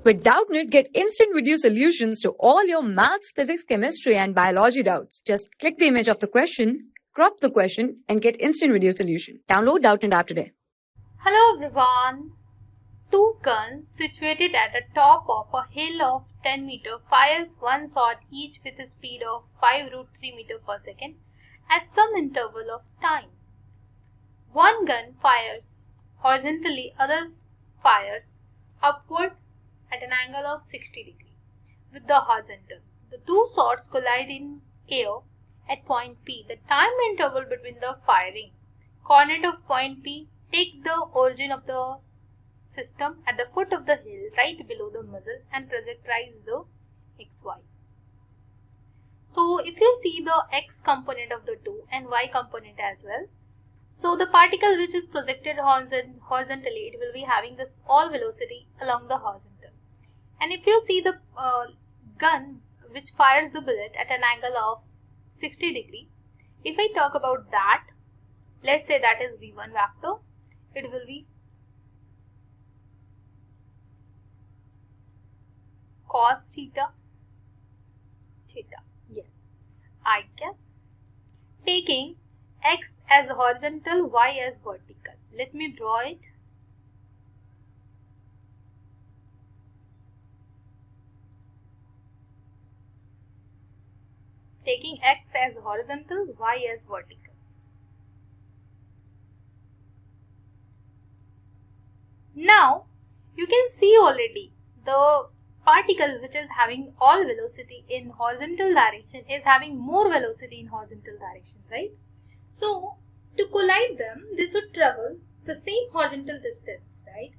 With Doubtnut, get instant video solutions to all your maths, physics, chemistry, and biology doubts. Just click the image of the question, crop the question, and get instant video solution. Download Doubtnut app today. Hello everyone. Two guns situated at the top of a hill of 10 meter fires one shot each with a speed of 5√3 meter per second at some interval of time. One gun fires horizontally, other fires upward at an angle of 60 degrees with the horizontal. The two shots collide in air at point P. The time interval between the firing, coordinate of point P, take the origin of the system at the foot of the hill right below the muzzle and trajectorize the xy. So if you see the x component of the two and y component as well, so the particle which is projected horizontally, it will be having this all velocity along the horizontal. And if you see the gun which fires the bullet at an angle of 60 degree, if I talk about that, let's say that is v1 vector, it will be cos theta, yes, I cap, taking x as horizontal, y as vertical. Let me draw it. Taking x as horizontal, y as vertical. Now, you can see already the particle which is having all velocity in horizontal direction is having more velocity in horizontal direction, right? So, to collide them, they should travel the same horizontal distance, right?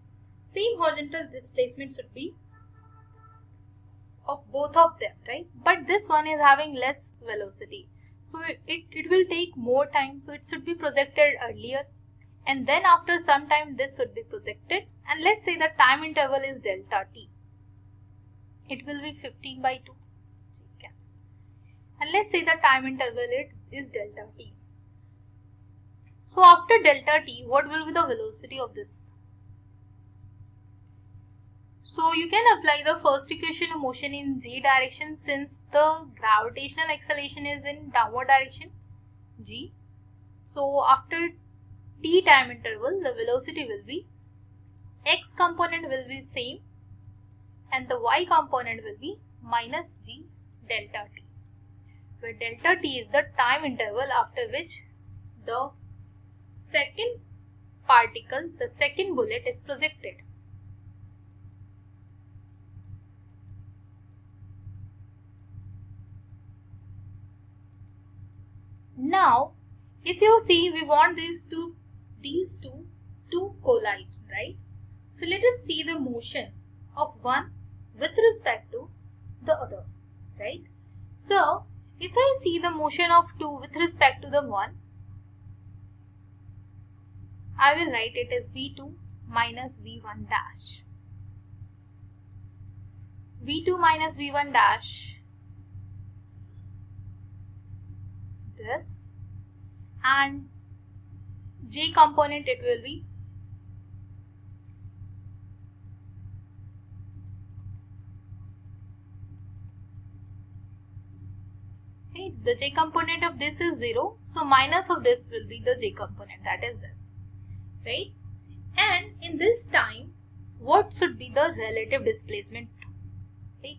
Same horizontal displacement should be of both of them, right? But this one is having less velocity, so it will take more time, so it should be projected earlier, and then after some time this should be projected, and let's say the time interval is delta t. It will be 15 by 2, and let's say the time interval is delta t. So after delta t, what will be the velocity of this? So you can apply the first equation of motion in z direction, since the gravitational acceleration is in downward direction, g. So after t time interval, the velocity will be, x component will be same and the y component will be minus g delta t, where delta t is the time interval after which the second particle, the second bullet is projected. Now, if you see, we want these two to collide, right? So let us see the motion of one with respect to the other, right? So if I see the motion of two with respect to the one, I will write it as v2 minus v1 dash. v2 minus v1 dash, this, and j component it will be right, the j component of this is 0, so minus of this will be the j component, that is this, right? And in this time, what should be the relative displacement? Right?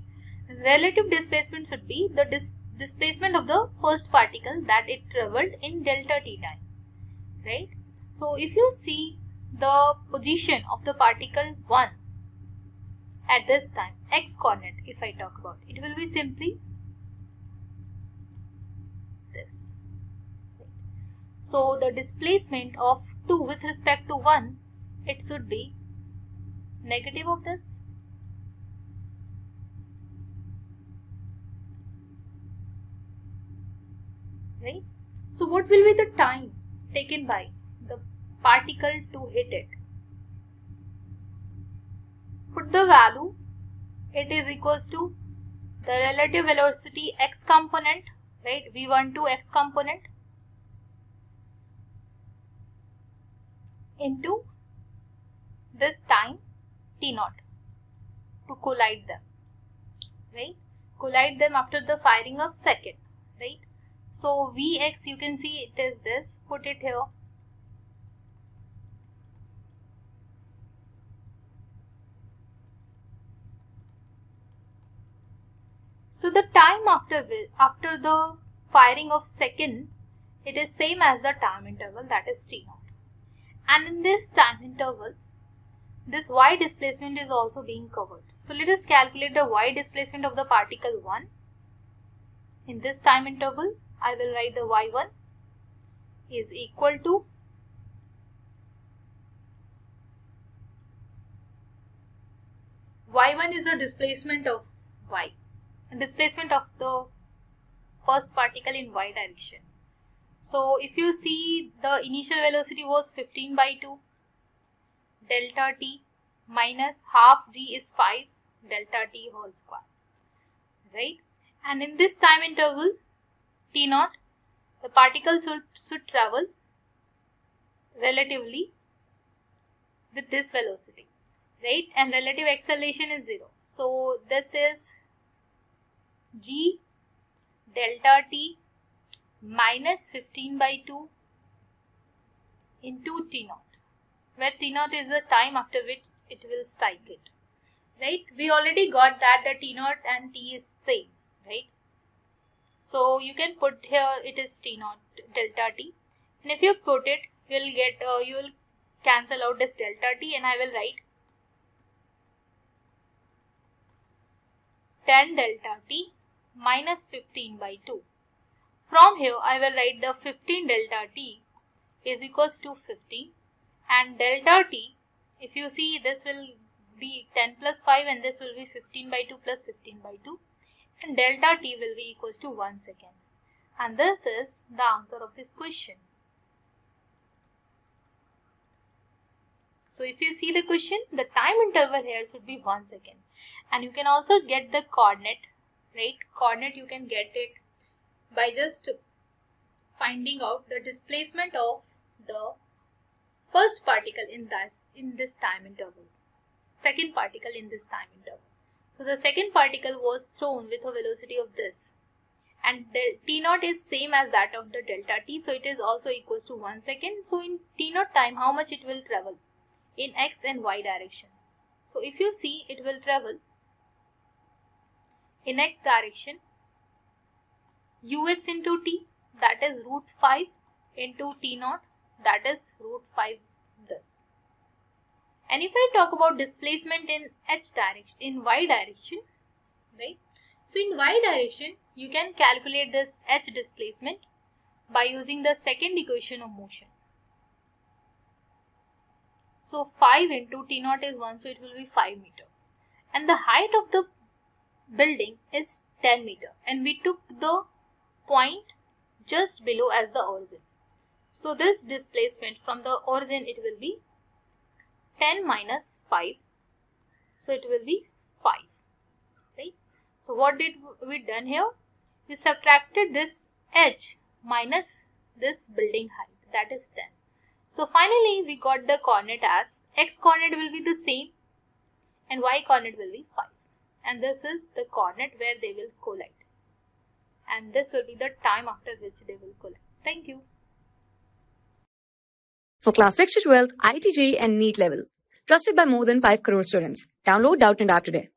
Relative displacement should be the displacement of the first particle that it traveled in delta t time, right? So if you see the position of the particle 1 at this time, x coordinate, if I talk about, it will be simply this. So the displacement of 2 with respect to 1, it should be negative of this. Right? So what will be the time taken by the particle to hit it? Put the value, it is equals to the relative velocity x component, right? v12 x component into this time t naught. to collide them, right? Collide them after the firing of second, right? So Vx, you can see it is this, put it here. So the time after the firing of second, it is same as the time interval, that is t naught. And in this time interval, this y displacement is also being covered. So let us calculate the y displacement of the particle 1. In this time interval, I will write the y1 is equal to y1 is the displacement of y, and displacement of the first particle in y direction. So if you see, the initial velocity was 15 by 2 delta t minus half g is 5 delta t whole square, right? And in this time interval t naught, the particle should travel relatively with this velocity, right? And relative acceleration is 0. So this is g delta t minus 15 by 2 into t naught, where t naught is the time after which it will strike it, right? We already got that the t naught and t is same, right? So you can put here it is t naught delta t, and if you put it, you will get you will cancel out this delta t, and I will write 10 delta t minus 15 by 2. From here I will write the 15 delta t is equals to 15, and delta t, if you see, this will be 10 plus 5 and this will be 15 by 2 plus 15 by 2, and delta t will be equals to 1 second. And this is the answer of this question. So if you see the question, the time interval here should be 1 second. And you can also get the coordinate, right? Coordinate you can get it by just finding out the displacement of the first particle in this time interval, second particle in this time interval. So the second particle was thrown with a velocity of this, and t naught is same as that of the delta t, so it is also equals to 1 second. So in t naught time, how much it will travel in x and y direction? So if you see, it will travel in x direction ux into t, that is root 5 into t naught, that is root 5 this. And if I talk about displacement in h direction, in y direction, right? So in y direction, you can calculate this h displacement by using the second equation of motion. So 5 into t naught is 1, so it will be 5 meter. And the height of the building is 10 meter. And we took the point just below as the origin. So this displacement from the origin, it will be 10 minus 5. So it will be 5, right? So what did we done here? We subtracted this h minus this building height, that is 10. So finally we got the coordinate as x coordinate will be the same and y coordinate will be 5. And this is the coordinate where they will collide. And this will be the time after which they will collide. Thank you. For class 6 to 12, IIT JEE and NEET level. Trusted by more than 5 crore students. Download Doubtnut app today.